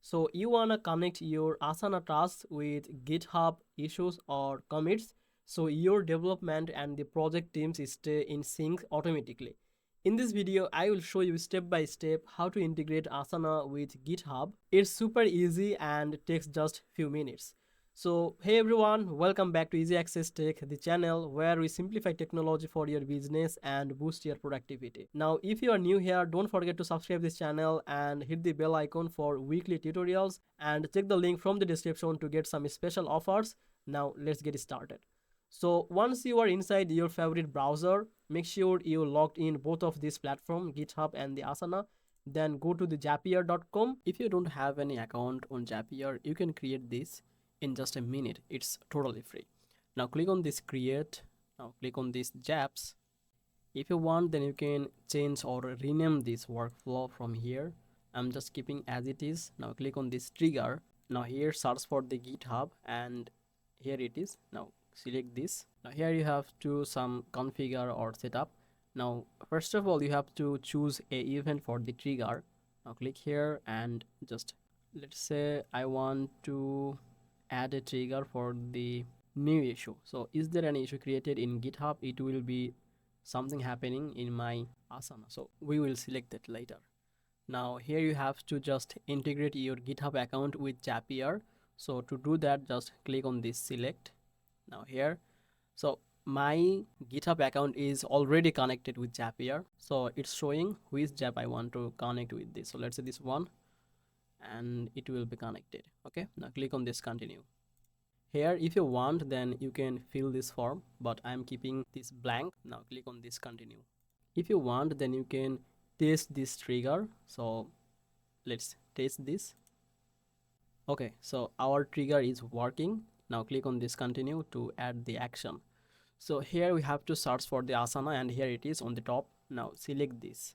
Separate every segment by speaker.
Speaker 1: So you wanna connect your Asana tasks with GitHub issues or commits, so your development and the project teams stay in sync automatically. In this video, I will show you step by step how to integrate Asana with GitHub. It's super easy and takes just few minutes. So hey everyone, welcome back to Easy Access Tech, the channel where we simplify technology for your business and boost your productivity. Now if you are new here, don't forget to subscribe this channel and hit the bell icon for weekly tutorials, and check the link from the description to get some special offers. Now let's get started. So once you are inside your favorite browser, make sure you logged in both of these platforms, GitHub and the Asana. Then go to the Zapier.com. If you don't have any account on Zapier, you can create this in just a minute. It's totally free. Now click on this create. Now click on this Zaps. If you want, then you can change or rename this workflow from here. I'm just keeping as it is. Now click on this trigger. Now here search for the GitHub and here it is. Now select this. Now here you have to some configure or setup. Now first of all you have to choose a event for the trigger. Now click here and just let's say I want to add a trigger for the new issue. So is there any issue created in GitHub? It will be something happening in my Asana, so we will select that later. Now here you have to just integrate your GitHub account with Zapier. So to do that, just click on this select. Now here, so my GitHub account is already connected with Zapier, so it's showing which Zap I want to connect with this. So let's say this one, and it will be connected. Okay, now click on this continue. Here if you want, then you can fill this form, but I'm keeping this blank. Now click on this continue. If you want, then you can test this trigger. So let's test this. Okay, so our trigger is working. Now click on this continue to add the action. So here we have to search for the Asana, and here it is on the top. Now select this.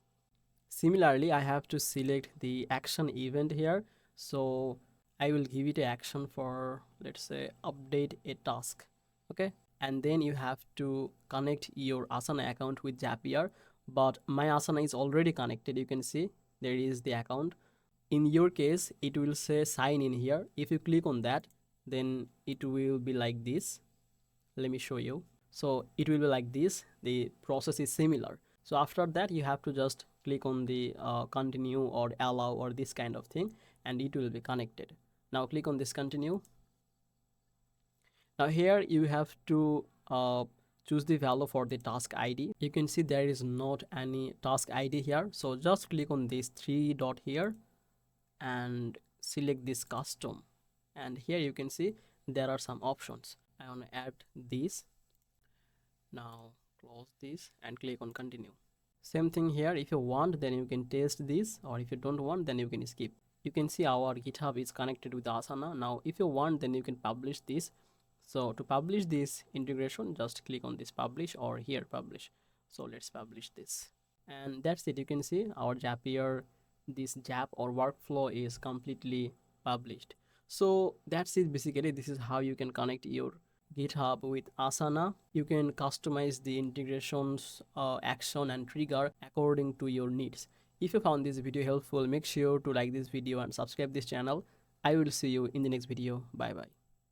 Speaker 1: Similarly, I have to select the action event here. So I will give it an action for, let's say, update a task. Okay, and then you have to connect your Asana account with Zapier, but my Asana is already connected. You can see there is the account. In your case, it will say sign in here. If you click on that, then it will be like this. Let me show you. So it will be like this. The process is similar. So after that, you have to just click on the continue or allow or this kind of thing, and it will be connected. Now click on this continue. Now here you have to choose the value for the task ID. You can see there is not any task ID here. So just click on this three dot here and select this custom. And here you can see there are some options. I want to add this. Now close this and click on continue. Same thing here. If you want, then you can test this, or if you don't want, then you can skip. You can see our GitHub is connected with Asana. Now if you want, then you can publish this. So to publish this integration, just click on this publish, or here publish. So let's publish this, and that's it. You can see our Zapier, this Zap or workflow is completely published. So that's it. Basically, this is how you can connect your GitHub with Asana. You can customize the integrations, action and trigger according to your needs. If you found this video helpful, make sure to like this video and subscribe this channel. I will see you in the next video. Bye bye.